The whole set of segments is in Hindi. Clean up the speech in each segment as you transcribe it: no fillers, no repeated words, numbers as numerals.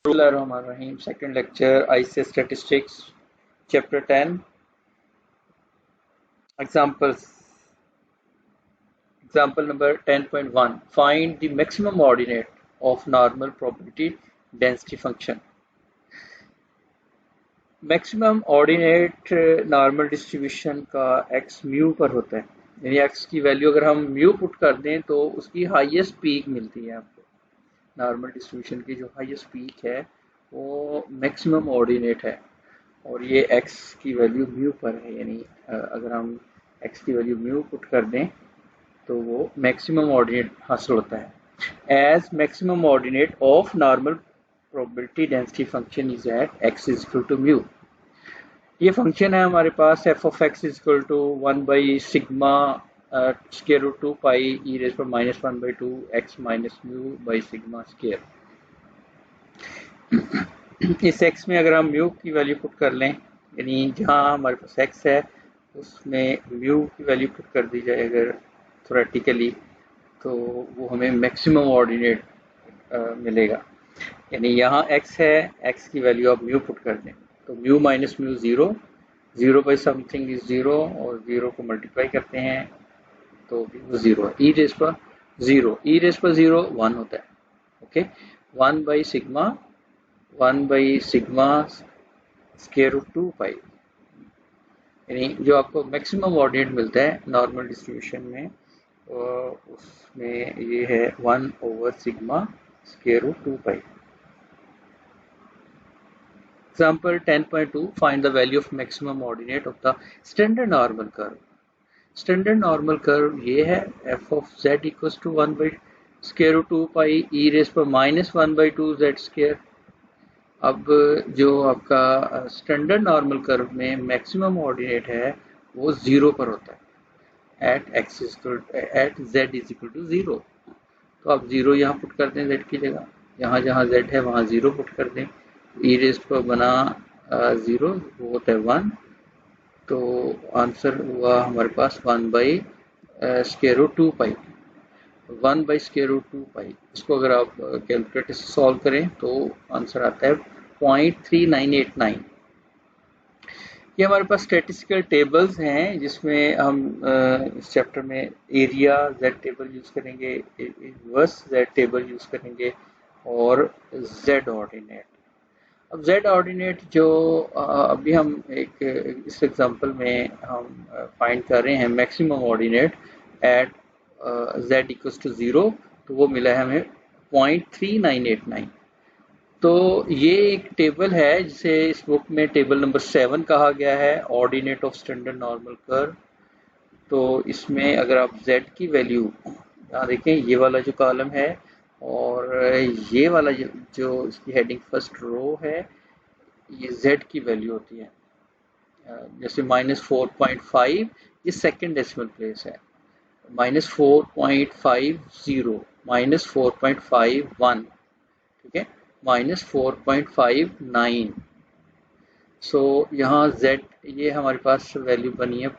Bismillahirrahmanirrahim. Second lecture, ICSE Statistics, Chapter 10. Examples. Example number 10.1. Find the maximum ordinate of normal probability density function. Maximum ordinate normal distribution का x mu पर होता है, यानी x की वैल्यू अगर हम mu पुट कर दें तो उसकी हाईएस्ट पीक मिलती है आपको. नॉर्मल डिस्ट्रीब्यूशन की जो हाईएस्ट पीक है वो मैक्सिमम ऑर्डिनेट है और ये x की वैल्यू म्यू पर है, यानी अगर हम x की वैल्यू म्यू पुट कर दें तो वो मैक्सिमम ऑर्डिनेट हासिल होता है. As maximum ordinate of normal probability density function is at x is equal to mu. ये फंक्शन है हमारे पास f of x is equal to 1 by sigma square root 2 pi E raise पर minus 1 by 2 x minus mu by sigma square. इस x में अगर हम म्यू की वैल्यू पुट कर लें, यानी जहाँ हमारे पास x है उसमें म्यू की वैल्यू पुट कर दी जाए अगर थ्योरेटिकली, तो वो हमें मैक्सिमम ऑर्डिनेट मिलेगा. यानी यहाँ x है, x की वैल्यू आप म्यू पुट कर दें तो mu minus mu 0, 0 by something is 0 और 0 को मल्टीप्लाई करते हैं तो वो 0 है. ई रेज पर 0, ई रेज पर 0 1 होता है. Okay, 1 by sigma square root 2 pi, यानी जो आपको मैक्सिमम ऑर्डिनेट मिलता है नॉर्मल डिस्ट्रीब्यूशन में उसमें ये है 1 over sigma square root 2 pi. Example 10.2. Find the value of maximum ordinate of the standard normal curve. Standard normal curve ये है f of z equals to 1 by square root 2 pi e raised पर minus 1 by 2 z square. अब जो आपका स्टैंडर्ड नॉर्मल कर्व में मैक्सिमम ऑर्डिनेट है वो 0 पर होता है at z is equal to 0. तो आप 0 यहाँ पुट कर दें z की जगह, यहाँ जहाँ z है वहाँ 0 पुट कर दें. ई रेस्ट पर बना 0, वो होता है 1, तो आंसर हुआ हमारे पास 1 by square root 2 pi. 1 by square root 2 pi, इसको अगर आप कैलकुलेटर से सॉल्व करें तो आंसर आता है 0.3989. ये हमारे पास स्टैटिस्टिकल टेबल्स हैं जिसमें हम इस चैप्टर में एरिया जेड टेबल यूज़ करेंगे, इनवर्स जेड टेबल यूज़ करेंगे और जेड ऑर्डिनेट. अब z ऑर्डिनेट जो अभी हम एक इस एग्जांपल में हम फाइंड कर रहे हैं maximum ordinate at z equals to 0, तो वो मिला है हमें 0.3989. तो ये एक टेबल है जिसे इस बुक में टेबल नंबर 7 कहा गया है, ordinate of standard normal curve. तो इसमें अगर आप z की वैल्यू यहाँ देखें, ये वाला जो कॉलम है और ये वाला जो इसकी हेडिंग फर्स्ट रो है, ये z की वैल्यू होती है. जैसे -4.5 ये सेकंड डेसिमल प्लेस है, -4.50, -4.51, ठीक है, -4.59. सो यहाँ z ये हमारे पास वैल्यू बनी है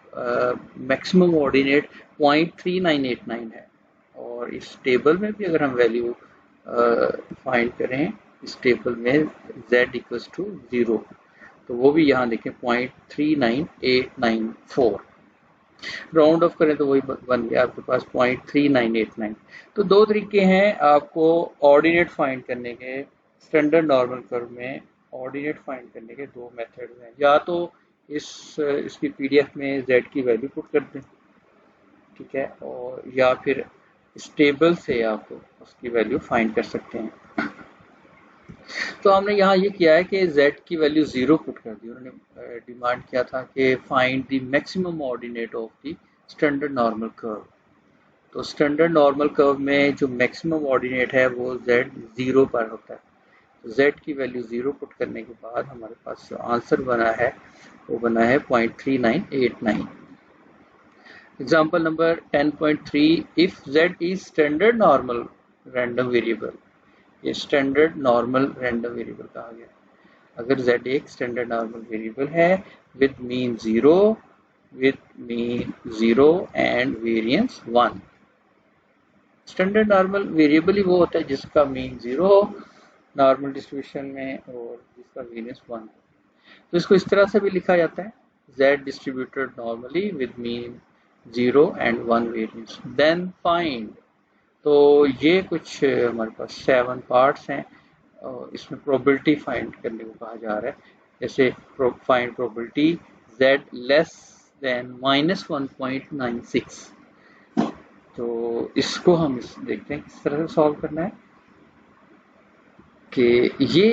मैक्सिमम ऑर्डिनेट 0.3989 है. और इस टेबल में भी अगर हम वैल्यू फाइंड करें इस टेबल में z इक्वल्स टू 0, तो वो भी यहाँ देखें 0.39894. राउंड ऑफ करें तो वही बन गया आपके पास 0.3989. तो दो तरीके हैं आपको ऑर्डिनेट फाइंड करने के, स्टैंडर्ड नॉर्मल कर्व में ऑर्डिनेट फाइंड करने के दो मेथड्स हैं. या तो इसकी पीडीएफ में z की वैल्यू पुट कर दें, ठीक है, और या फिर इस टेबल से आप उसकी वैल्यू फाइंड कर सकते हैं. तो हमने यहाँ ये किया है कि z की वैल्यू 0 पुट कर दी. उन्होंने डिमांड किया था कि find the maximum ordinate of the standard normal curve. तो स्टैंडर्ड नॉर्मल कर्व में जो मैक्सिमम ऑर्डिनेट है वो z 0 पर होता है. तो z की वैल्यू 0 पुट करने के बाद हमारे पास जो आंसर बना है वो बना है 0.3989. Example number 10.3. If z is standard normal random variable, ये स्टैंडर्ड नॉर्मल रैंडम वेरिएबल कहा गया. अगर z एक स्टैंडर्ड नॉर्मल वेरिएबल है with mean 0 and variance 1. Standard normal variable ही वो होता है जिसका मीन 0 हो नॉर्मल डिस्ट्रीब्यूशन में और जिसका वेरिएंस 1। तो इसको इस तरह से भी लिखा जाता है, Z distributed normally with mean 0 and 1 variance then find। तो ये कुछ हमारे पास 7 पार्ट्स हैं और इसमें प्रोबेबिलिटी फाइंड करने को कहा जा रहा है। जैसे find probability Z less then -1.96। तो इसको हम देखते हैं किस तरह से सॉल्व करना है कि ये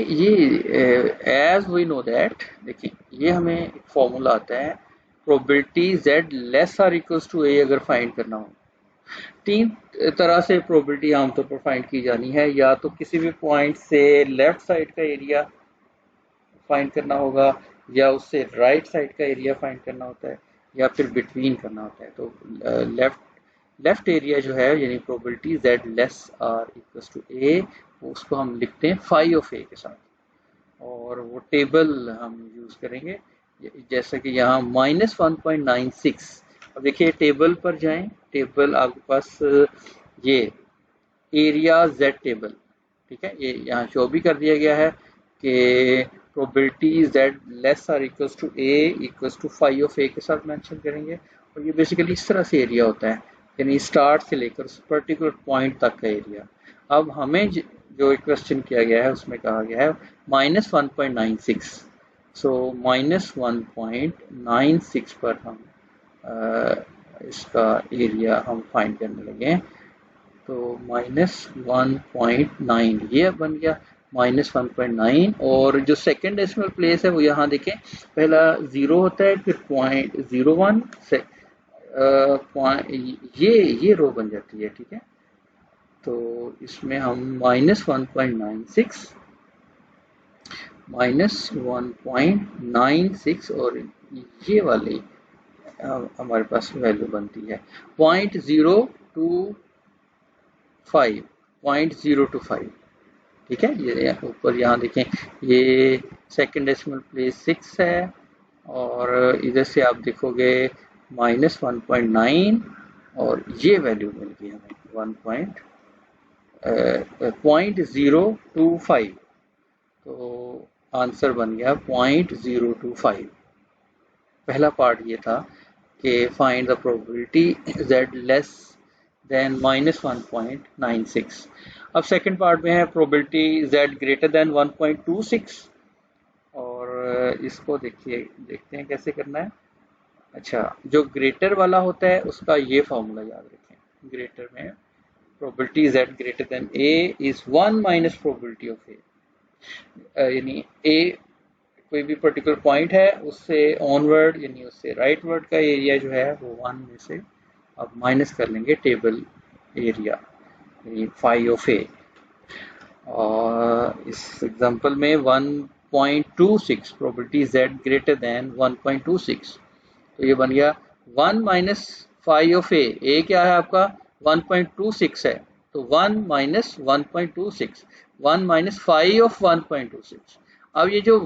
एज वी नो दैट, देखिए ये हमें एक फॉर्मूला आता है probability Z less or equals to A अगर फाइंड करना हो। तीन तरह से प्रोबेबिलिटी आमतौर पर फाइंड की जानी है, या तो किसी भी पॉइंट से लेफ्ट साइड का एरिया फाइंड करना होगा, या उससे राइट साइड का एरिया फाइंड करना होता है, या फिर बिटवीन करना होता है। तो लेफ्ट एरिया जो है यानी probability Z less or equals to A, उसको हम लिखते हैं फाई ऑफ A के साथ, और वो टेबल हम यूज करेंगे जैसा कि यहाँ -1.96। अब देखिए टेबल पर जाएं, टेबल आपके पास ये एरिया Z टेबल, ठीक है, ये यहाँ शो भी कर दिया गया है कि probability Z less or equals to A equals to phi of A के साथ मेंशन करेंगे। और ये बेसिकली इस तरह से एरिया होता है, यानी स्टार्ट से लेकर उस पर्टिकुलर पॉइंट तक का एरिया। अब हमें जो क्वेश्चन किया गया है उसमें कहा गया है -1.96, सो -1.96 पर हम इसका एरिया हम फाइंड करने लगे हैं। तो -1.9 ये बन गया -1.9, और जो सेकेंड डेसिमल प्लेस है वो यहाँ देखें, पहला 0 होता है, फिर 0.01 से ये रो बन जाती है, ठीक है। तो इसमें हम -1.96 और ये वाली हमारे पास वैल्यू बनती है 0.025, ठीक है। ये ऊपर यहाँ देखें, ये सेकेंड डेसिमल प्लेस 6 है, और इधर से आप देखोगे -1.9 और ये वैल्यू मिल गई हमें 0.025। तो आंसर बन गया 0.025। पहला पार्ट ये था कि find the probability Z less then -1.96। अब सेकंड पार्ट में है प्रोबेबिलिटी Z ग्रेटर देन 1.26, और इसको देखते हैं कैसे करना है। अच्छा, जो ग्रेटर वाला होता है उसका ये फॉर्मूला याद रखें, ग्रेटर में probability Z greater than A is 1 minus probability of A, यानी A कोई भी पर्टिकुलर पॉइंट है उससे ऑनवर्ड यानी उससे राइटवर्ड का एरिया जो है वो 1 में से अब माइनस कर लेंगे टेबल एरिया यानी फाई ऑफ A। और इस एग्जांपल में 1.26 प्रोबेबिलिटी Z ग्रेटर देन 1.26, तो ये बन गया 1 माइनस फाई ऑफ A क्या है आपका 1.26 है, तो 1 माइनस 1.26, 1 माइनस फाई ऑफ 1.26। अब ये जो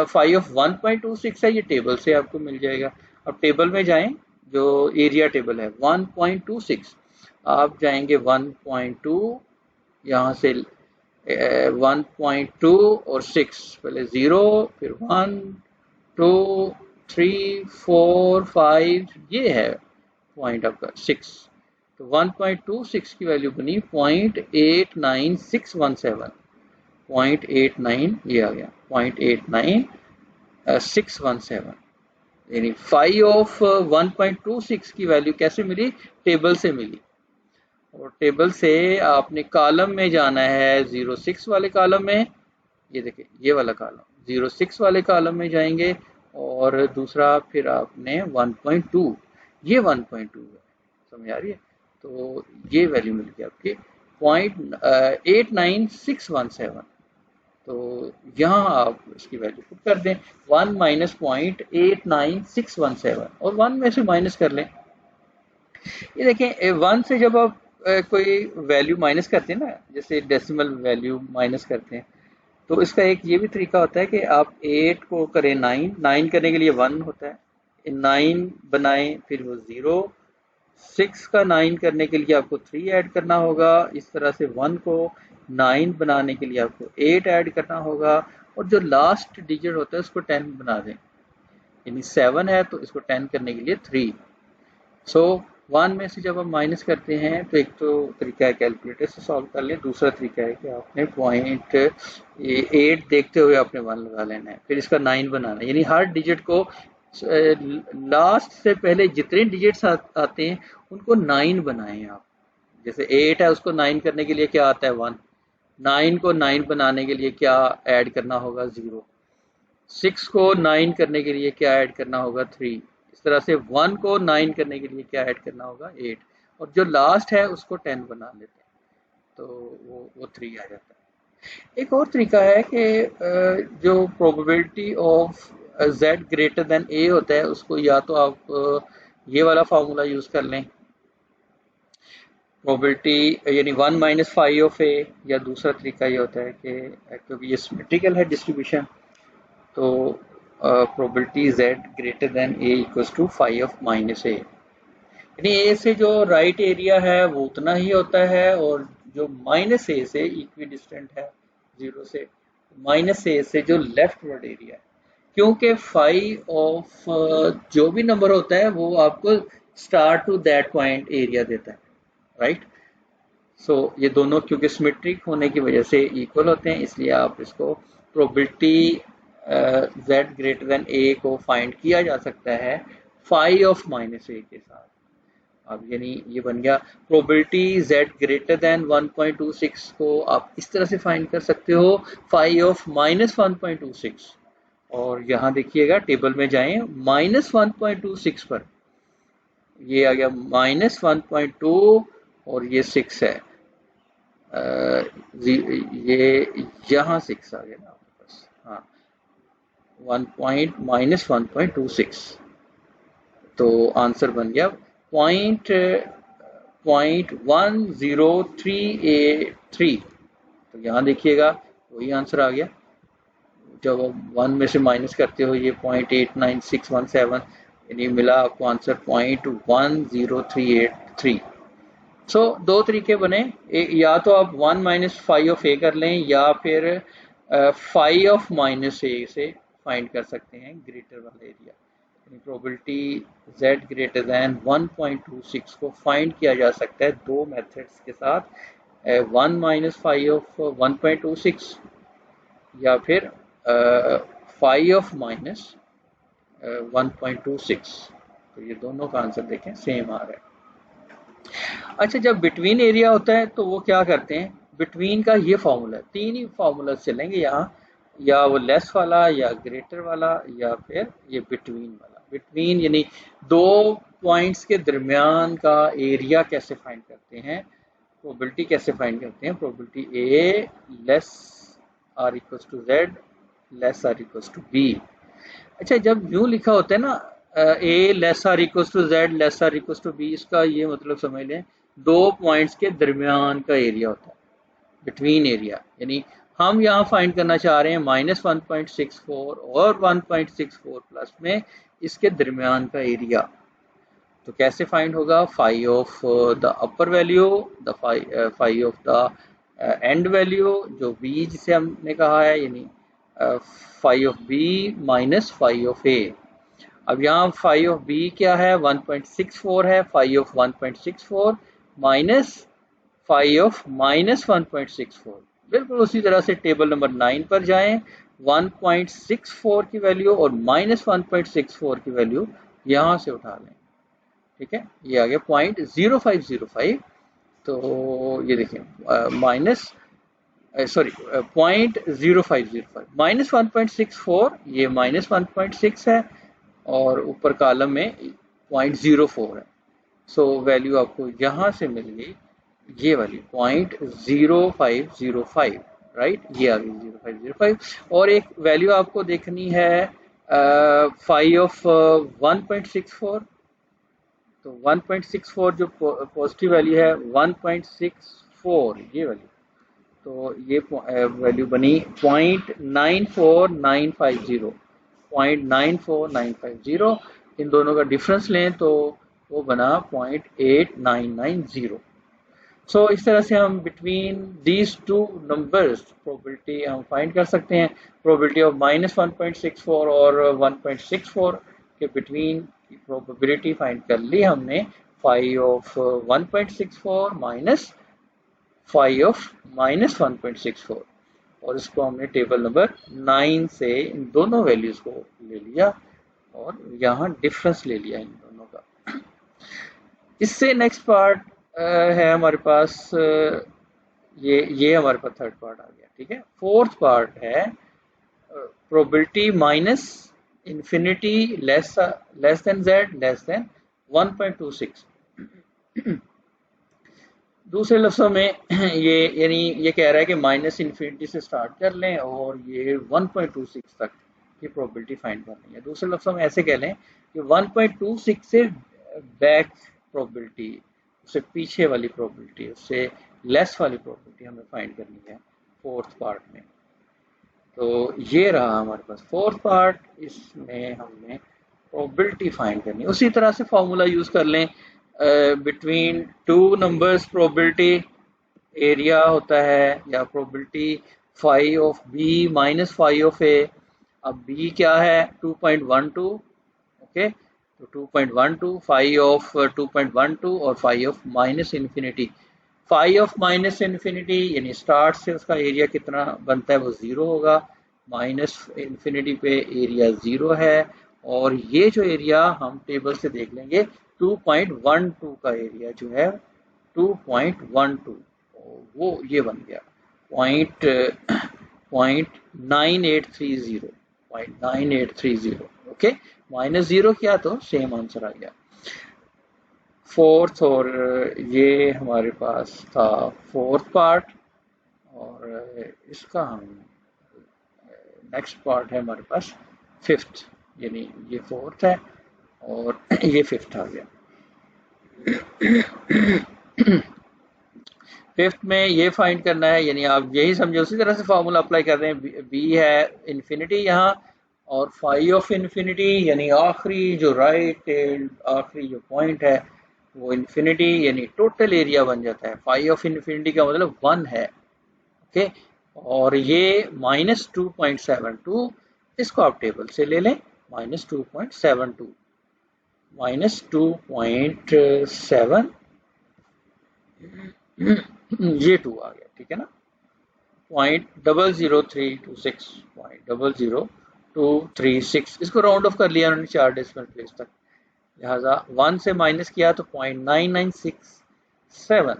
5 ऑफ 1.26 है ये टेबल से आपको मिल जाएगा। अब टेबल में जाएं, जो एरिया टेबल है 1.26, आप जाएंगे 1.2, यहाँ से 1.2 और 6, पहले 0 फिर 1 2 3 4 5, ये है पॉइंट आपका 6। तो 1.26 की वैल्यू बनी 0.89617, 0.89 ये आ गया 0.89617, यानी फाई ऑफ 1.26 की वैल्यू कैसे मिली, टेबल से मिली। और टेबल से आपने कॉलम में जाना है 06 वाले कॉलम में, ये देखिए ये वाला कॉलम 06 वाले कॉलम में जाएंगे, और दूसरा फिर आपने 1.2, ये 1.2 है, समझ आ रही है। तो ये वैल्यू मिल गई आपकी 0.89617। तो यहाँ आप इसकी वैल्यू पुट कर दें 1 माइनस 0.89617, और 1 में से माइनस कर लें। ये देखें 1 से जब आप कोई वैल्यू माइनस करते हैं ना, जैसे डेसिमल वैल्यू माइनस करते हैं, तो इसका एक ये भी तरीका होता है कि आप 8 को करें 9 करने के लिए 1 होता है, 9 बनाएं फिर वो 0, 6 का 9 करने के लिए आपको 3 ऐड करना होगा। इस तरह से 1 को 9 बनाने के लिए आपको 8 ऐड करना होगा, और जो लास्ट डिजिट होता है उसको 10 बना दें, यानी 7 है तो इसको 10 करने के लिए 3। सो 1 में से जब हम माइनस करते हैं तो एक तो तरीका है कैलकुलेटर से सॉल्व कर लें, दूसरा तरीका है कि आपने पॉइंट 8 देखते हुए आपने 1 लगा लेना है, फिर इसका 9 बनाना है, यानी हर डिजिट को लास्ट से पहले जितने डिजिट्स आते हैं उनको 9 बनाएं आप। जैसे 8 है उसको 9 करने के लिए क्या आता है 1, 9 को 9 बनाने के लिए क्या ऐड करना होगा 0, 6 को 9 करने के लिए क्या ऐड करना होगा 3, इस तरह से 1 को 9 करने के लिए क्या ऐड करना होगा 8, और जो लास्ट है उसको 10 बना लेते हैं तो वो 3 आ जाता है। एक और तरीका है कि जो probability of z greater than a होता है उसको या तो आप ये वाला फार्मूला यूज कर लें, प्रोबेबिलिटी यानी 1 माइनस फाइव ऑफ a, या दूसरा तरीका ये होता है कि क्योंकि ये सिमेट्रिकल है डिस्ट्रीब्यूशन तो probability z greater than a equals to phi of minus a, यानी a से जो राइट एरिया है वो उतना ही होता है, और जो माइनस a से इक्वी डिस्टेंट है 0 से, माइनस a से जो लेफ्ट वर्ड एरिया है, क्योंकि फाइव ऑफ जो भी नंबर होता है वो आपको start to that point area देता है, राइट। सो ये दोनों क्योंकि सिमेट्रिक होने की वजह से इक्वल होते हैं, इसलिए आप इसको probability z greater than a को फाइंड किया जा सकता है फाइव ऑफ माइनस a के साथ। अब यानी ये बन गया प्रोबेबिलिटी z ग्रेटर देन 1.26 को आप इस तरह से फाइंड कर सकते हो फाइव ऑफ माइनस 1.26, और यहाँ देखिएगा टेबल में जाएं माइनस 1.26 पर ये आ गया माइनस 1.2 और ये 6 है, ये यहाँ 6 आ गया ना आपके पास, हाँ 1.26, तो आंसर बन गया .1038 तो यहाँ देखिएगा वही आंसर आ गया, जब आप 1 में से माइनस करते हो ये 0.89617 यानी मिला आपको आंसर 0.10383। सो दो तरीके बने, या तो आप 1 माइनस फाइव ऑफ ए कर लें या फिर 5 ऑफ माइनस ए से फाइंड कर सकते हैं ग्रेटर वाला area, probability z greater then 1.26 को फाइंड किया जा सकता है दो मेथड्स के साथ, 1 माइनस फाइव ऑफ 1.26 या फिर 5 ऑफ माइनस 1.26, तो ये दोनों का आंसर देखें सेम आ रहा है। अच्छा, जब बिटवीन एरिया होता है तो वो क्या करते हैं, बिटवीन का ये फॉर्मूला, तीन ही फॉर्मूला चलेंगे यहाँ, या वो लेस वाला या ग्रेटर वाला या फिर ये बिटवीन वाला। बिटवीन यानी दो पॉइंट्स के दरमियान का एरिया कैसे फाइंड करते हैं, प्रोबेबिलिटी कैसे फाइंड करते हैं, probability A less or equals to Z less or equals to B. अच्छा, जब यूं लिखा होता है ना A less or equals to Z less or equals to B, इसका ये मतलब समझ लें दो पॉइंट्स के दरमियान का एरिया होता है बिटवीन एरिया, यानी हम यहाँ फाइंड करना चाह रहे हैं -1.64 और 1.64 प्लस में इसके दरमियान का एरिया। तो कैसे फाइंड होगा, phi of the upper value the phi of the end value जो बी जिसे हमने कहा है, यानी phi of B minus phi of A. अब यहाँ फाइव ऑफ बी क्या है 1.64 है, phi of 1.64 minus phi of minus 1.64, बिल्कुल उसी तरह से टेबल नंबर 9 पर जाएं, 1.64 की वैल्यू और माइनस 1.64 की वैल्यू यहाँ से उठा लें, ठीक है, ये आ गया 0.0505। तो ये देखें माइनस सॉरी 0.0505 माइनस 1.64, ये माइनस 1.6 है और ऊपर कॉलम में 0.04 है। सो वैल्यू आपको यहाँ से मिल गई ये वाली 0.0505, राइट, ये आ गई 0.0505। और एक वैल्यू आपको देखनी है फाइव ऑफ 1.64, तो 1.64 जो पॉजिटिव वैल्यू है 1.64 ये वैल्यू, तो ये वैल्यू बनी 0.94950, इन दोनों का डिफरेंस लें तो वो बना 0.8990। सो इस तरह से हम between these two numbers probability हम फाइंड कर सकते हैं। प्रोबेबिलिटी ऑफ -1.64 और 1.64 के बिटवीन की प्रोबेबिलिटी फाइंड कर ली हमने। Five of 1.64 minus phi of -1.64 और इसको हमने टेबल नंबर 9 से इन दोनों वैल्यूज को ले लिया और यहाँ डिफरेंस ले लिया इन दोनों का। इससे नेक्स्ट पार्ट है हमारे पास ये हमारे पास थर्ड पार्ट आ गया। ठीक है, फोर्थ पार्ट है probability minus infinity less than z less then 1.26। दूसरे लफ्जों में ये यानी ये कह रहा है कि माइनस इन्फिनिटी से स्टार्ट कर लें और ये 1.26 तक की प्रोबेबिलिटी फाइंड करनी है। दूसरे लफ्जों में ऐसे कह लें कि 1.26 से बैक प्रोबेबिलिटी, उससे पीछे वाली प्रोबेबिलिटी, उससे लेस वाली प्रोबेबिलिटी हमें फाइंड करनी है फोर्थ पार्ट में। तो ये रहा हमारे पास फोर्थ पार्ट, इसमें हमने प्रोबेबिलिटी फाइंड करनी है। उसी तरह से फॉर्मूला यूज कर लें between two numbers probability area होता है, या probability phi of B minus phi of A. अब बी क्या है 2.12, ओके, तो 2.12 फाइव ऑफ 2.12 और five of minus infinity. Five of minus infinity यानी स्टार्ट से उसका एरिया कितना बनता है वो 0 होगा, माइनस इन्फिनिटी पे एरिया 0 है, और ये जो एरिया हम टेबल से देख लेंगे 2.12 का एरिया जो है 2.12 वो ये बन गया .9830 ओके, माइनस 0 किया तो सेम आंसर आ गया फोर्थ। और ये हमारे पास था फोर्थ पार्ट, और इसका हम नेक्स्ट पार्ट है हमारे पास फिफ्थ, यानी ये फोर्थ है और ये फिफ्थ आ गया। फिफ्थ में ये फाइंड करना है, यानी आप यही समझे उसी तरह से फॉर्मूला अप्लाई कर रहे हैं। बी है इन्फिनिटी यहाँ, और फाइव ऑफ इन्फिनिटी यानी आखिरी जो राइट आखिरी जो पॉइंट है वो इन्फिनिटी यानी टोटल एरिया बन जाता है। फाइव ऑफ इन्फिनिटी का मतलब 1 है, ओके, और ये -2.72, इसको आप टेबल से ले लें, -2.72 -2.7 ये 2 आ गया, ठीक है ना, 0.00326 इसको राउंड ऑफ कर लिया उन्होंने 4 डेसिमल प्लेस तक, लिहाजा 1 से माइनस किया तो 0.9967।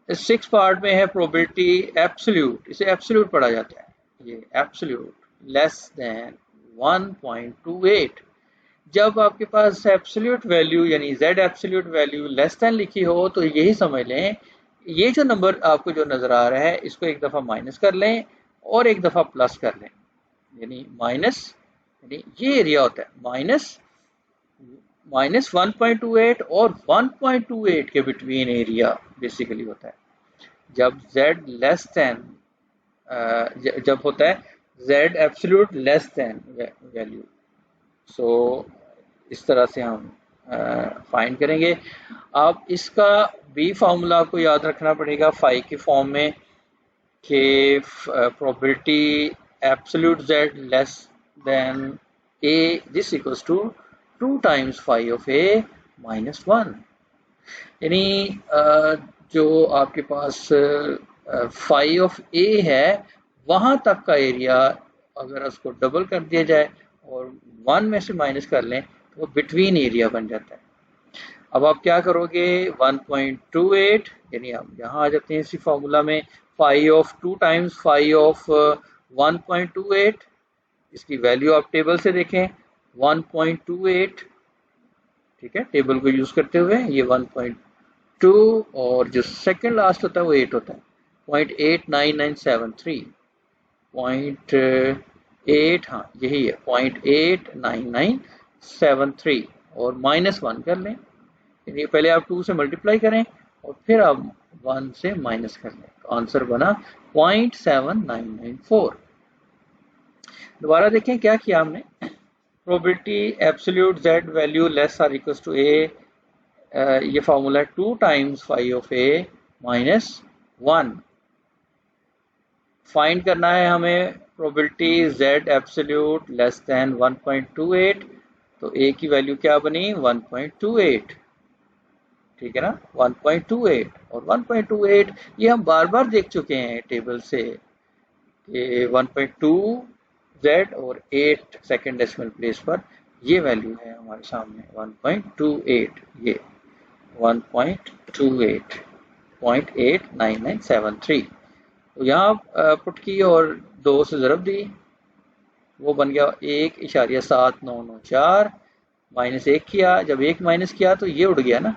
इस 6 पार्ट में है प्रोबेबिलिटी एब्सोल्यूट, इसे एब्सोल्यूट पढ़ा जाता है, ये एब्सोल्यूट लेस देन 1.28। जब आपके पास एब्सोल्यूट वैल्यू यानी z absolute value less than लिखी हो तो यही समझ लें ये जो नंबर आपको जो नजर आ रहा है इसको एक दफा माइनस कर लें और एक दफा प्लस कर लें, यानी माइनस, यानी ये एरिया होता है माइनस 1.28 और 1.28 के बिटवीन एरिया बेसिकली होता है जब z लेस देन जब होता है z absolute less than value. So इस तरह से हम फाइंड करेंगे। अब इसका बी फार्मूला आपको याद रखना पड़ेगा फाई के फॉर्म में कि probability absolute z less than a this equals to 2 times phi of a minus 1, यानी जो आपके पास फाई ऑफ a है वहां तक का एरिया अगर उसको डबल कर दिया जाए और 1 में से माइनस कर लें तो वो बिटवीन एरिया बन जाता है। अब आप क्या करोगे 1.28, यानी आप यहाँ आ जाते हैं इसी फॉर्मूला में, five of 2 times phi of 1.28, इसकी वैल्यू आप टेबल से देखें 1.28, ठीक है, टेबल को यूज करते हुए ये 1.2 और जो सेकंड लास्ट होता है वो 8 होता है 0.89973 0.8, हाँ यही है 0.89973 और -1 कर लें, यानी पहले आप 2 से मल्टीप्लाई करें और फिर आप 1 से माइनस कर लें, तो आंसर बना 0.7994। दोबारा देखें क्या किया हमने, probability absolute Z value less or equal to A, ये फॉर्मूला है 2 times phi of A minus 1। Find करना है हमें probability z absolute less than 1.28, तो a की वैल्यू क्या बनी 1.28, ठीक है ना 1.28। और 1.28 ये हम बार बार देख चुके हैं टेबल से कि 1.2 z और 8 सेकेंड डेसिमल प्लेस पर ये वैल्यू है हमारे सामने 1.28, ये 1.28.89973। तो यहाँ पुट की और 2 से ज़रब दी, वो बन गया 1.7994 माइनस 1 किया, जब 1 माइनस किया तो ये उड़ गया ना,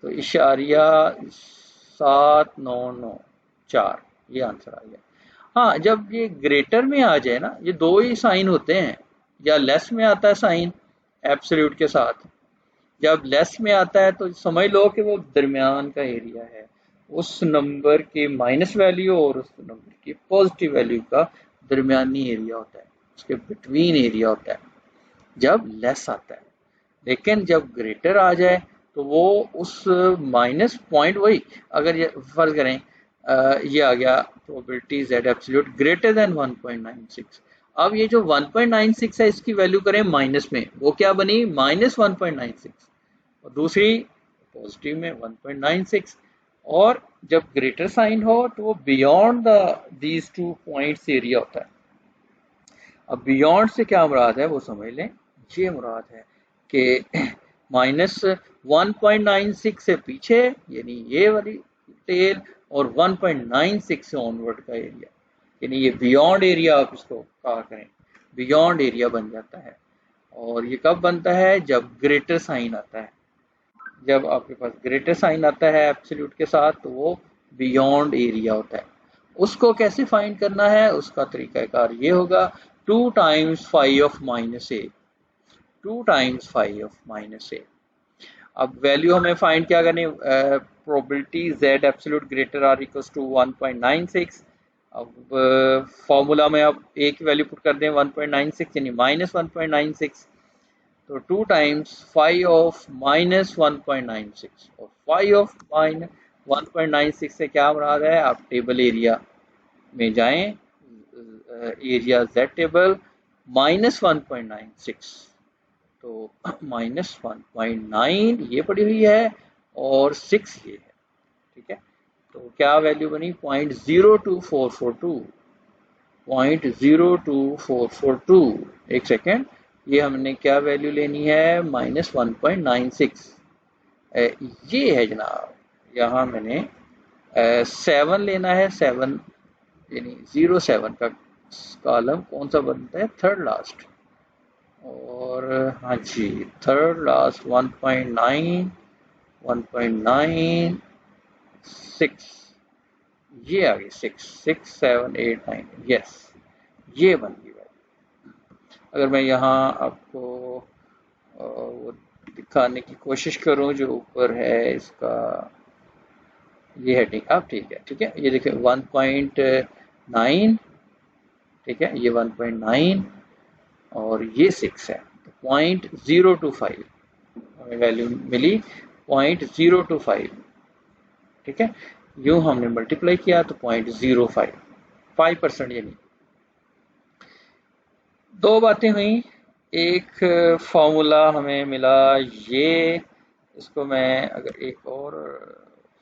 तो इशारिया 7994 ये आंसर आ गया। हाँ, जब ये ग्रेटर में आ जाए ना, ये दो ही साइन होते हैं, या लेस में आता है साइन एब्सोल्यूट के साथ, जब लेस में आता है तो समझ लो कि वो दरमियान का एरिया है, उस नंबर की माइनस वैल्यू और उस नंबर की पॉजिटिव वैल्यू का दरमियानी एरिया होता है, उसके बिटवीन एरिया होता है जब लेस आता है। लेकिन जब ग्रेटर आ जाए तो वो उस माइनस पॉइंट, वही अगर ये फर्ज करें ये आ गया probability z absolute greater than 1.96, अब ये जो 1.96 है इसकी वैल्यू करें माइनस में, वो क्या बनी माइनस 1.96, और दूसरी पॉजिटिव में 1.96, और जब ग्रेटर साइन हो तो वो beyond the these two points area होता है। अब बियॉन्ड से क्या मुराद है वो समझ लें, ये मुराद है कि माइनस 1.96 से पीछे यानी ये वाली टेल, और 1.96 से ऑनवर्ड का एरिया, यानी ये बियॉन्ड एरिया आप इसको कहा करें, बियॉन्ड एरिया बन जाता है। और ये कब बनता है जब ग्रेटर साइन आता है, जब आपके पास ग्रेटर साइन आता है एब्सोल्यूट के साथ तो वो बियॉन्ड एरिया होता है। उसको कैसे फाइंड करना है, उसका तरीकाकार ये होगा 2 times phi of minus A, 2 times phi of minus A. अब वैल्यू हमें फाइंड क्या करनी, probability z absolute greater or equals to 1.96। अब फॉर्मूला में आप a की वैल्यू पुट कर दें 1.96 यानी माइनस 1.96, तो 2 टाइम्स फाइव ऑफ माइनस 1.96, और फाइव ऑफ माइनस 1.96 से क्या मुराद है, आप टेबल एरिया में जाएं, एरिया z टेबल माइनस 1.96, तो माइनस 1.9 ये पड़ी हुई है और 6 ये है, ठीक है। तो क्या वैल्यू बनी 0.02442, 0.02442। एक सेकेंड, ये हमने क्या वैल्यू लेनी है माइनस 1.96, ये है जनाब। यहाँ मैंने 7 लेना है, 7 यानी 07 का कॉलम कौन सा बनता है, थर्ड लास्ट, और हाँ जी थर्ड लास्ट 1.9, 1.96, ये आ गई 6, 6, 7, 8, 9, यस ये बन गई वैल्यू। अगर मैं यहाँ आपको वो दिखाने की कोशिश करूँ जो ऊपर है इसका ये हेडिंग, अब ठीक है, ठीक है, ये देखिए 1.9, ठीक है, ये 1.9 और ये 6 है, तो 0.025 हमें वैल्यू मिली 0.025, ठीक है। यूं हमने मल्टीप्लाई किया तो 0.05, 5% यानी। दो बातें हुई, एक फॉर्मूला हमें मिला ये, इसको मैं अगर एक और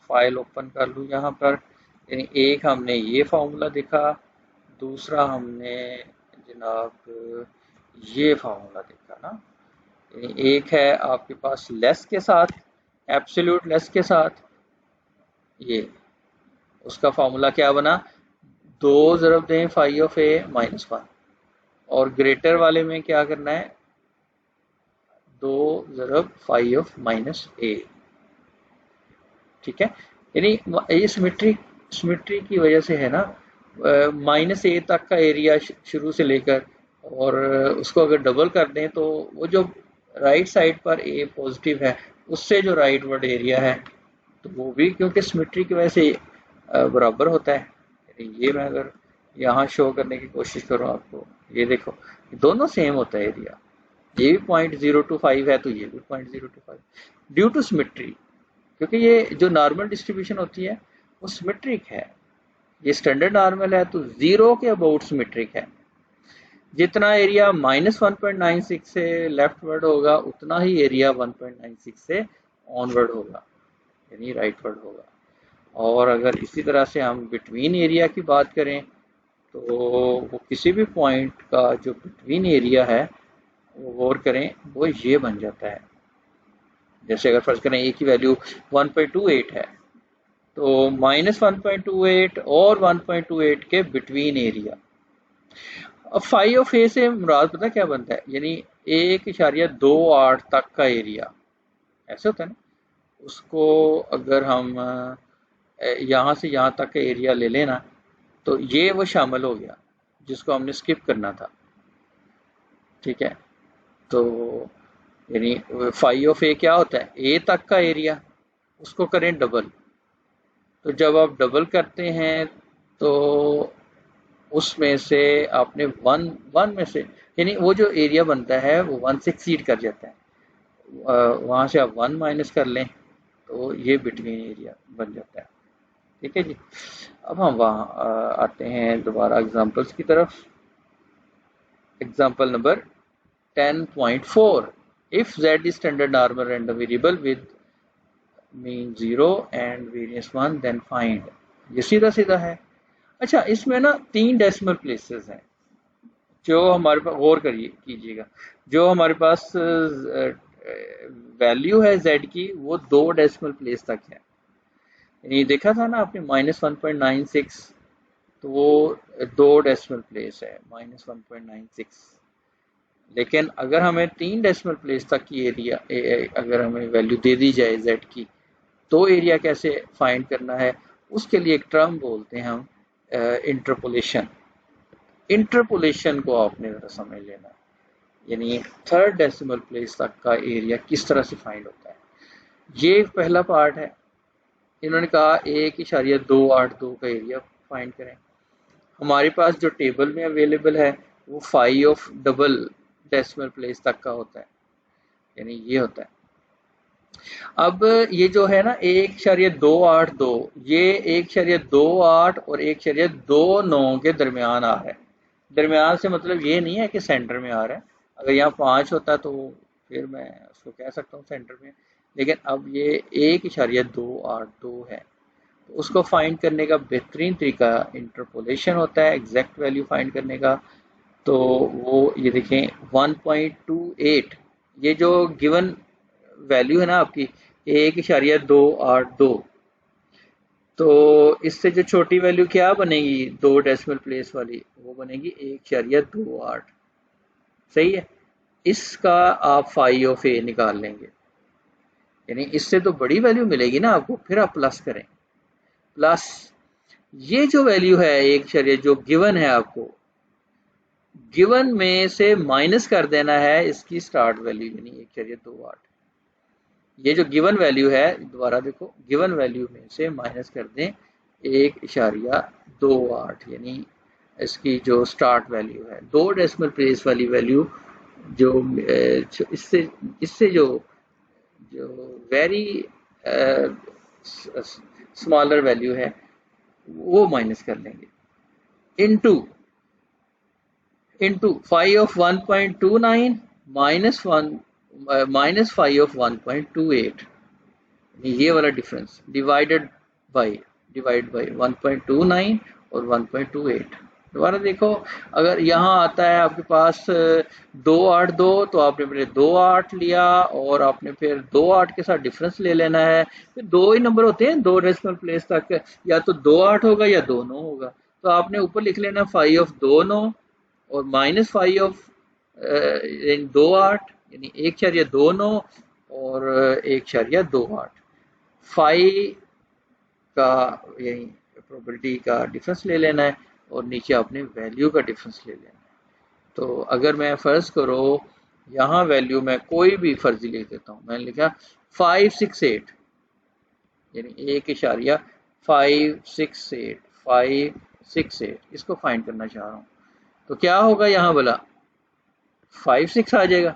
फाइल ओपन कर लूँ यहाँ पर, यानी एक हमने ये फॉर्मूला देखा, दूसरा हमने जनाब ये फार्मूला देखा ना, एक है आपके पास लेस के साथ, एब्सोल्यूट लेस के साथ, ये उसका फार्मूला क्या बना 2 ज़रब दें फाइव ऑफ ए माइनस 1, और ग्रेटर वाले में क्या करना है 2 ज़रब फाइव ऑफ माइनस ए, ठीक है। यानी ये सिमेट्री की वजह से है ना, माइनस ए तक का एरिया शुरू से लेकर, और उसको अगर डबल कर दें तो वो जो राइट साइड पर ए पॉजिटिव है उससे जो राइट वर्ड एरिया है तो वो भी क्योंकि सिमेट्री की वजह से बराबर होता है। ये मैं अगर यहाँ शो करने की कोशिश करूँ आपको, ये देखो दोनों सेम होता है एरिया, ये भी 0.025 है तो ये भी 0.025 ड्यू टू सिमेट्री, क्योंकि ये जो नॉर्मल डिस्ट्रीब्यूशन होती है वो सिमेट्रिक है। ये स्टैंडर्ड नॉर्मल है तो जीरो के अबाउट सिमेट्रिक है। जितना एरिया -1.96 से लेफ्टवर्ड होगा उतना ही एरिया 1.96 से ऑनवर्ड होगा, यानी राइटवर्ड होगा। और अगर इसी तरह से हम बिटवीन एरिया की बात करें तो वो किसी भी पॉइंट का जो बिटवीन एरिया है वो गौर करें वो ये बन जाता है। जैसे अगर फर्ज करें ए की वैल्यू 1.28 है तो -1.28 और 1.28 के बिटवीन एरिया। अब फाई ऑफ ए से मुराद पता क्या बनता है, यानी 1.28 तक का एरिया ऐसे होता है ना, उसको अगर हम यहाँ से यहाँ तक का एरिया ले लेना तो ये वो शामिल हो गया जिसको हमने स्किप करना था। ठीक है, तो यानी फाई ऑफ ए क्या होता है, ए तक का एरिया, उसको करें डबल। तो जब आप डबल करते हैं तो उसमें से आपने वन वन में से, यानी वो जो एरिया बनता है वो 1 से एक्सीड कर जाता है, वहाँ से आप 1 माइनस कर लें तो ये बिटवीन एरिया बन जाता है। ठीक है जी। अब हम वहाँ आते हैं दोबारा एग्जांपल्स की तरफ। Example number 10.4, if z is standard normal random variable with mean 0 and variance 1 then find। ये सीधा सीधा है। अच्छा, इसमें ना 3 डेसिमल प्लेसेस हैं जो हमारे पास, गौर करिए कीजिएगा, जो हमारे पास वैल्यू है z की वो 2 डेसिमल प्लेस तक है। यानी देखा था ना आपने -1.96, तो वो 2 डेसिमल प्लेस है -1.96। लेकिन अगर हमें 3 डेसिमल प्लेस तक की एरिया अगर हमें वैल्यू दे दी जाए z की, तो एरिया कैसे फाइंड करना है, उसके लिए एक टर्म बोलते हैं हम इंटरपोलेशन। इंटरपोलेशन को आपने जरा समझ लेना, यानी 3rd डेसिमल प्लेस तक का एरिया किस तरह से फाइंड होता है। ये पहला पार्ट है। इन्होंने कहा 1.282 का एरिया फाइंड करें। हमारे पास जो टेबल में अवेलेबल है वो phi of double decimal place तक का होता है, यानी ये होता है। अब ये जो है ना 1.282, ये 1.28 और 1.29 के दरमियान आ रहा है। दरमियान से मतलब ये नहीं है कि सेंटर में आ रहा है। अगर यहाँ 5 होता तो फिर मैं उसको कह सकता हूँ सेंटर में, लेकिन अब ये 1.282 है। तो उसको फाइंड करने का बेहतरीन तरीका इंटरपोलेशन होता है, एग्जैक्ट वैल्यू फाइंड करने का। तो वो ये देखें 1.28, ये जो गिवन वैल्यू है ना आपकी 1.282, तो इससे जो छोटी वैल्यू क्या बनेगी 2 डेसिमल प्लेस वाली, वो बनेगी 1.28। सही है। इसका आप फाई ऑफ ए निकाल लेंगे, यानी इससे तो बड़ी वैल्यू मिलेगी ना आपको, फिर आप प्लस करें। प्लस ये जो वैल्यू है एक शरीय जो गिवन है, आपको गिवन में से माइनस कर देना है इसकी स्टार्ट वैल्यू, यानी 1.28। ये जो गिवन वैल्यू है, दोबारा देखो, गिवन वैल्यू में से माइनस कर दें 1.28, यानी इसकी जो स्टार्ट वैल्यू है 2 डेसिमल प्लेस वाली वैल्यू, जो इससे इससे जो जो वेरी स्मॉलर वैल्यू है वो माइनस कर लेंगे। Into phi of 1.29 minus phi of 1.28, ये वाला डिफरेंस डिवाइड बाय 1.29 और 1.28। दोबारा देखो, अगर यहाँ आता है आपके पास 282, तो आपने पहले 28 लिया और आपने फिर 28 के साथ डिफरेंस ले लेना है। फिर 2 ही नंबर होते हैं 2 डेसिमल प्लेस तक, या तो 28 होगा या 29 होगा। तो आपने ऊपर लिख लेना फाई ऑफ 29 और माइनस फाई ऑफ 28, यानी 1.29 और 1.28। फाई का यही प्रोबेबिलिटी का डिफरेंस ले लेना है और नीचे आपने वैल्यू का डिफरेंस ले लेना है। तो अगर मैं फर्ज करो यहाँ वैल्यू में कोई भी फर्जी लिख देता हूँ, मैंने लिखा 568, यानी 1.568 इसको फाइंड करना चाह रहा हूँ, तो क्या होगा यहाँ बोला 56 आ जाएगा।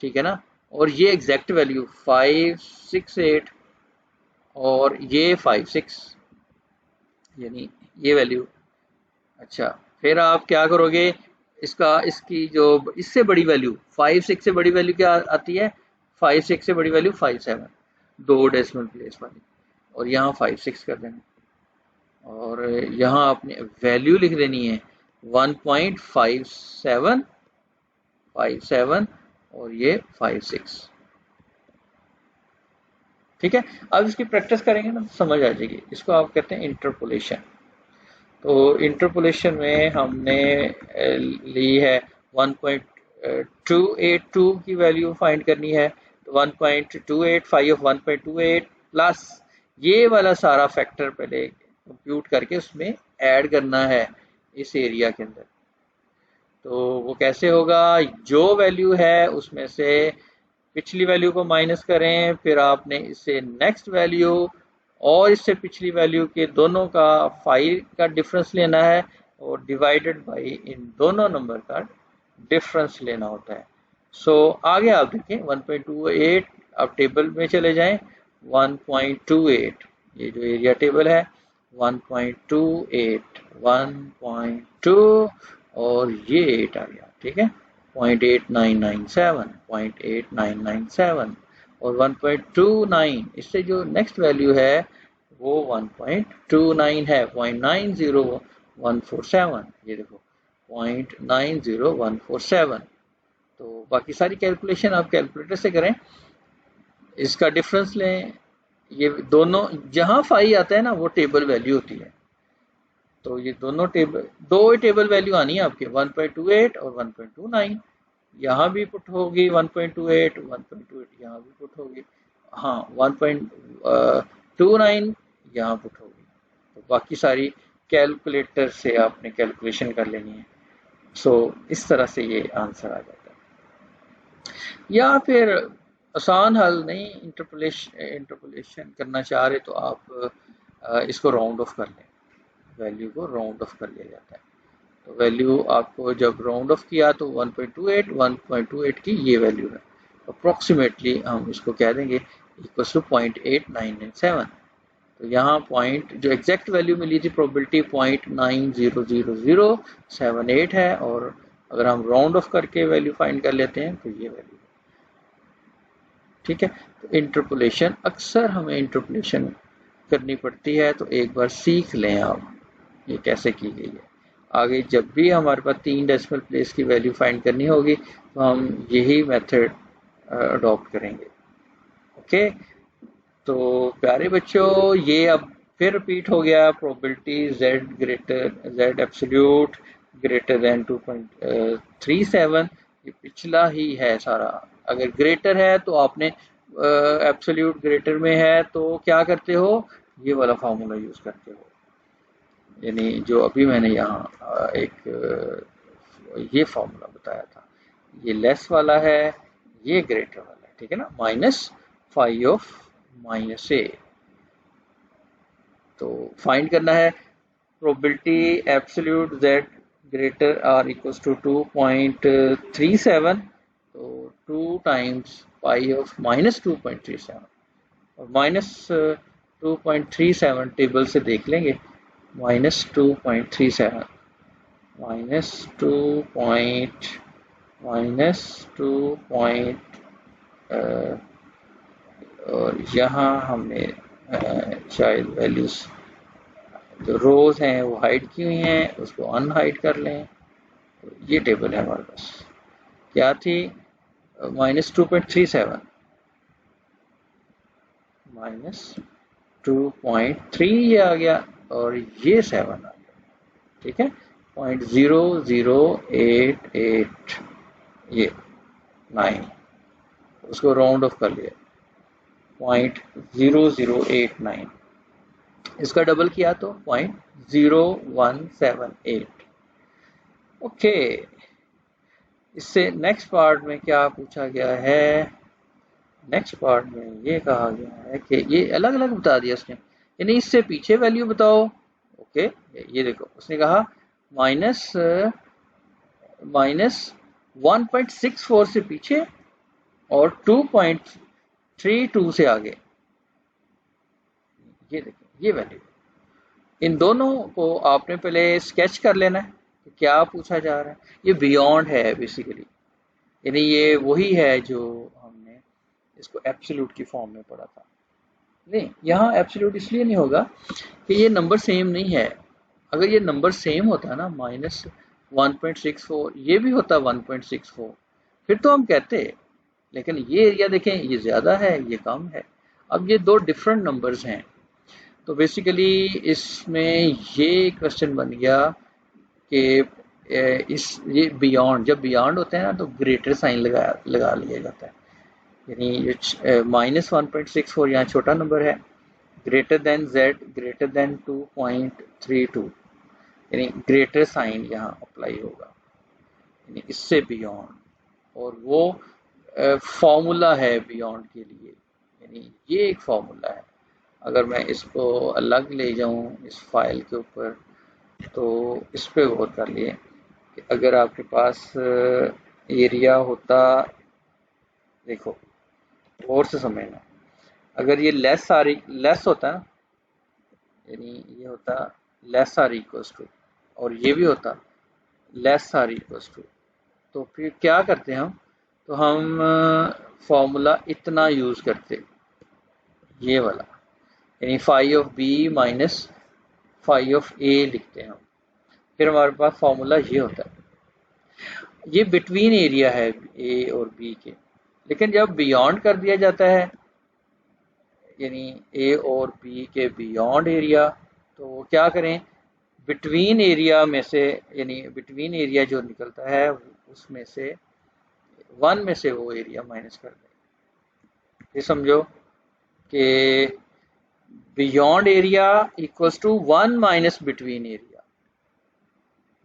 ठीक है ना, और ये एग्जैक्ट वैल्यू 568 और ये 56, यानी ये वैल्यू। अच्छा, फिर आप क्या करोगे, इसकी जो इससे बड़ी वैल्यू 56 से बड़ी वैल्यू क्या आती है, 56 से बड़ी वैल्यू 57, 2 डेसिमल प्लेस वाली, और यहाँ 56 कर देना, और यहाँ आपने वैल्यू लिख देनी है 1.5757 और ये 56। ठीक है, अब इसकी प्रैक्टिस करेंगे ना तो समझ आ जाएगी। इसको आप कहते हैं इंटरपोलेशन। तो इंटरपोलेशन में हमने ली है 1.282 की वैल्यू फाइंड करनी है, तो 1.285 ऑफ 1.28 प्लस ये वाला सारा फैक्टर पहले कंप्यूट करके उसमें ऐड करना है इस एरिया के अंदर। तो वो कैसे होगा, जो वैल्यू है उसमें से पिछली वैल्यू को माइनस करें, फिर आपने इससे नेक्स्ट वैल्यू और इससे पिछली वैल्यू के दोनों का 5 का डिफरेंस लेना है और डिवाइडेड बाय इन दोनों नंबर का डिफरेंस लेना होता है। सो आगे आप देखें 1.28, आप टेबल में चले जाएं, 1.28 ये जो एरिया टेबल है 1.28 1.2 और ये 8 आ गया, ठीक है, 0.8997 0.8997 और 1.29, इससे जो नेक्स्ट वैल्यू है वो 1.29 है, 0.90147, ये देखो 0.90147। तो बाकी सारी कैलकुलेशन आप कैलकुलेटर से करें, इसका डिफरेंस लें, ये दोनों जहां 5 आता है ना वो टेबल वैल्यू होती है, तो ये दोनों दो टेबल वैल्यू आनी है आपके 1.28 और 1.29, यहाँ भी पुट होगी 1.28 1.28 यहाँ भी पुट होगी, हाँ 1.29 यहाँ पुट होगी। तो बाकी सारी कैलकुलेटर से आपने कैलकुलेशन कर लेनी है। सो इस तरह से ये आंसर आ जाता है। या फिर आसान हल नहीं, इंटरपोलेशन करना चाह रहे तो आप इसको राउंड ऑफ कर लें, वैल्यू को राउंड ऑफ कर लिया जाता है। तो वैल्यू आपको जब राउंड ऑफ किया तो 1.28 की ये वैल्यू है, अप्रोक्सीमेटली हम इसको कह देंगे इक्वल टू 0.8997। तो यहाँ पॉइंट जो एग्जैक्ट वैल्यू मिली थी प्रोबेबिलिटी 0.900078 है, और अगर हम राउंड ऑफ करके वैल्यू फाइंड कर लेते हैं तो ये वैल्यू, ठीक है। तो इंटरपोलेशन अक्सर हमें इंटरपोलेशन करनी पड़ती है, तो एक बार सीख लें आप ये कैसे की गई है। आगे जब भी हमारे पास 3 डेसिमल प्लेस की वैल्यू फाइंड करनी होगी तो हम यही मेथड अडॉप्ट करेंगे। ओके, तो प्यारे बच्चों ये अब फिर रिपीट हो गया, probability z absolute greater than 2.37, ये पिछला ही है सारा। अगर ग्रेटर है तो आपने एब्सोल्यूट ग्रेटर में है तो क्या करते हो, ये वाला फार्मूला यूज करते हो, यानी जो अभी मैंने यहाँ ये फार्मूला बताया था, ये लेस वाला है, ये ग्रेटर वाला है, ठीक है ना, -5 ऑफ -a। तो फाइंड करना है probability absolute z greater or equals to 2.37, तो 2 टाइम्स पाई ऑफ -2.37, और -2.37 टेबल से देख लेंगे, -2.37 और यहाँ हमने शायद वैल्यूज जो रोज हैं वो हाइड की हुई हैं, उसको अनहाइड कर लें। तो ये टेबल है हमारे पास, क्या थी, -2.37 -2.3 ये आ गया और ये 7 आ गया, ठीक है, 0.0088 ये 9, उसको राउंड ऑफ कर लिया 0.0089, इसका डबल किया तो 0.0178। ओके, इससे नेक्स्ट पार्ट में क्या पूछा गया है, नेक्स्ट पार्ट में ये कहा गया है कि ये अलग अलग बता दिया उसने, यानी इससे पीछे वैल्यू बताओ। ओके, ये देखो उसने कहा माइनस 1.64 से पीछे और 2.32 से आगे, ये देखिए ये वैल्यू। इन दोनों को आपने पहले स्केच कर लेना है कि क्या पूछा जा रहा है। ये बियॉन्ड है बेसिकली, यानी ये वही है जो हमने इसको एब्सोल्यूट की फॉर्म में पढ़ा था। नहीं, यहाँ एब्सोल्यूट इसलिए नहीं होगा कि ये नंबर सेम नहीं है। अगर ये नंबर सेम होता ना, -1.64, ये भी होता 1.64, फिर तो हम कहते। लेकिन ये एरिया देखें, ये ज़्यादा है, ये कम है। अब ये दो डिफरेंट नंबर्स हैं, तो बेसिकली इसमें ये क्वेश्चन बन गया कि इस ये बियॉन्ड, जब बियॉन्ड होते हैं ना तो ग्रेटर साइन लगा लिया जाता है। यानी ये -1.64 यहाँ छोटा नंबर है, greater than z greater then 2.32, यानी ग्रेटर साइन यहाँ अप्लाई होगा, यानी इससे बियॉन्ड। और वो फॉर्मूला है बियॉन्ड के लिए, यानी ये एक फॉर्मूला है। अगर मैं इसको अलग ले जाऊं इस फाइल के ऊपर, तो इस पे गौर कर लिए कि अगर आपके पास एरिया होता, देखो और से समझना, अगर ये लेस होता है, यानी ये होता लेस आर इक्वल्स टू, और ये भी होता लेस आर इक्वल्स टू, तो फिर क्या करते हम, तो हम फॉर्मूला इतना यूज करते, ये वाला, यानी phi of B minus phi of A लिखते हैं हम। फिर हमारे पास फॉर्मूला ये होता है, ये बिटवीन एरिया है ए और बी के। लेकिन जब बियॉन्ड कर दिया जाता है, यानी ए और बी के बियॉन्ड एरिया, तो क्या करें, बिटवीन एरिया में से, यानी बिटवीन एरिया जो निकलता है उसमें से 1 में से वो एरिया माइनस कर दें। ये समझो कि beyond area equals to 1 minus between area.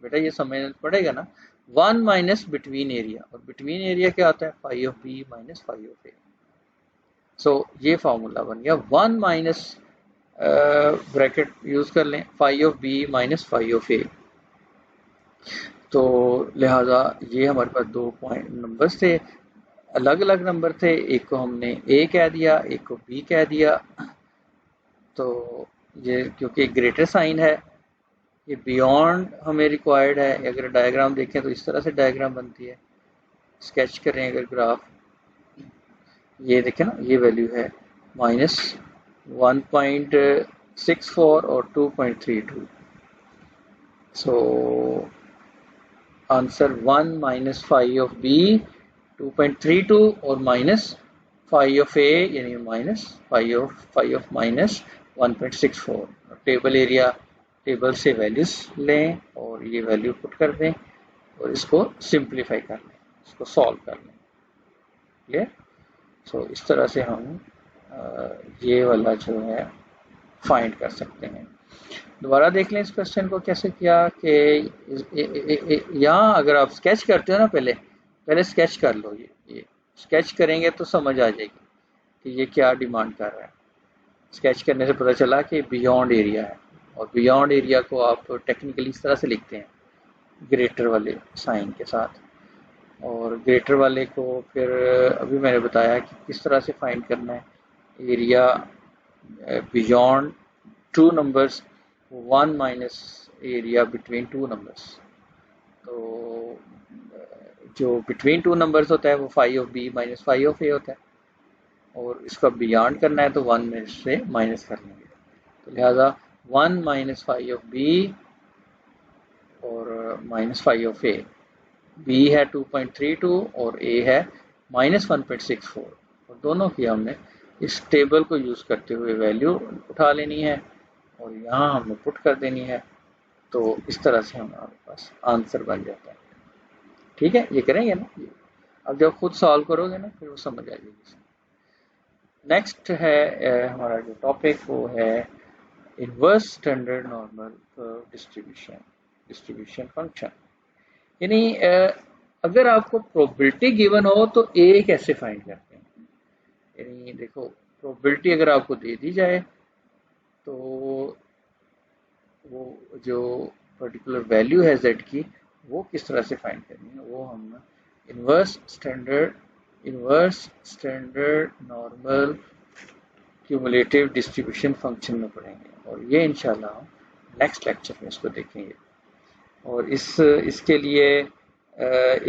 बेटा ये समझना पड़ेगा ना, 1 माइनस बिटवीन एरिया, और बिटवीन एरिया क्या होता है, phi of B minus phi of A. So ये फॉर्मूला बन गया 1 माइनस, ब्रैकेट यूज कर लें, phi of B minus phi of A. तो लिहाजा ये हमारे पास दो पॉइंट नंबर्स थे, अलग अलग नंबर थे, एक को हमने ए कह दिया, एक को बी कह दिया। तो ये क्योंकि ग्रेटर साइन है, ये बियॉन्ड हमें रिक्वायर्ड है। अगर डायग्राम देखें तो इस तरह से डायग्राम बनती है, स्केच करें अगर ग्राफ, ये देखें ना, ये वैल्यू है -1.64 और 2.32। So answer 1 minus phi of B 2.32 और माइनस फाई ऑफ ए, यानी minus phi of minus 1.64। Table area, table से वैल्यूज लें और ये वैल्यू पुट कर दें और इसको सिंप्लीफाई कर लें, इसको सॉल्व कर लें। क्लियर? सो इस तरह से हम ये वाला जो है फाइंड कर सकते हैं। दोबारा देख लें इस क्वेश्चन को कैसे किया कि यहाँ अगर आप स्केच करते हो ना, पहले स्केच कर लो। ये स्केच करेंगे तो समझ आ जाएगी कि ये क्या डिमांड कर रहा है। स्केच करने से पता चला कि बियॉन्ड एरिया है, और बियॉन्ड एरिया को आप टेक्निकली इस तरह से लिखते हैं, ग्रेटर वाले साइन के साथ। और ग्रेटर वाले को फिर अभी मैंने बताया कि किस तरह से फाइंड करना है, area beyond two numbers, 1 minus area between two numbers. तो जो बिटवीन टू नंबर्स होता है वो phi of B minus phi of A होता है, और इसका बियॉन्ड करना है तो 1 में से माइनस कर लेंगे। तो लिहाजा 1 माइनस फाई ऑफ बी और minus phi of A, B है 2.32 और ए है -1.64, और दोनों की हमने इस टेबल को यूज करते हुए वैल्यू उठा लेनी है और यहाँ हमने पुट कर देनी है। तो इस तरह से हमारे पास आंसर बन जाता है। ठीक है, ये करेंगे ना। अब जब खुद सॉल्व करोगे ना फिर वो समझ आ जाएगी। नेक्स्ट है हमारा जो टॉपिक, वो है inverse standard normal distribution function. यानी अगर आपको प्रोबेबिलिटी गिवन हो तो ए कैसे फाइंड करते हैं। यानी देखो, प्रोबेबिलिटी अगर आपको दे दी जाए तो वो जो पर्टिकुलर वैल्यू है z की, वो किस तरह से फाइंड करनी है, वो हम inverse standard inverse standard normal cumulative distribution function में पढ़ेंगे और ये इंशाल्लाह हम नेक्स्ट लेक्चर में इसको देखेंगे। और इसके लिए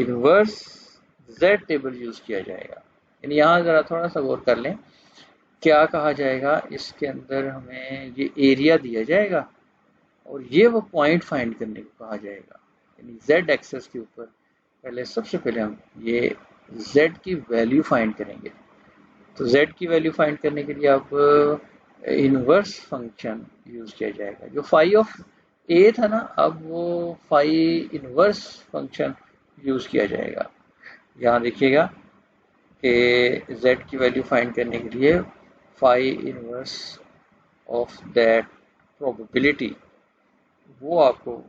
इनवर्स जेड टेबल यूज़ किया जाएगा। यानी यहाँ ज़रा थोड़ा सा गौर कर लें, क्या कहा जाएगा, इसके अंदर हमें ये एरिया दिया जाएगा और ये वो पॉइंट फाइंड करने को कहा जाएगा। यानी जेड एक्सेस के ऊपर पहले सबसे पहले हम ये जेड की वैल्यू फाइंड करेंगे। तो z की वैल्यू फाइंड करने के लिए अब इनवर्स फंक्शन यूज किया जाएगा। जो फाई ऑफ a था ना, अब वो फाई इनवर्स फंक्शन यूज किया जाएगा। यहाँ देखिएगा कि z की वैल्यू फाइंड करने के लिए phi inverse of that probability वो आपको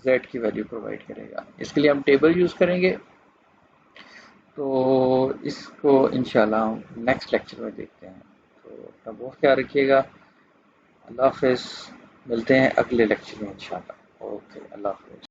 z की वैल्यू प्रोवाइड करेगा। इसके लिए हम टेबल यूज करेंगे। तो इसको इंशाल्लाह हम नेक्स्ट लेक्चर में देखते हैं। तो अपना बहुत ख्याल रखिएगा। अल्लाह हाफ़िज़। मिलते हैं अगले लेक्चर में इंशाल्लाह। ओके, अल्लाह हाफ़िज़।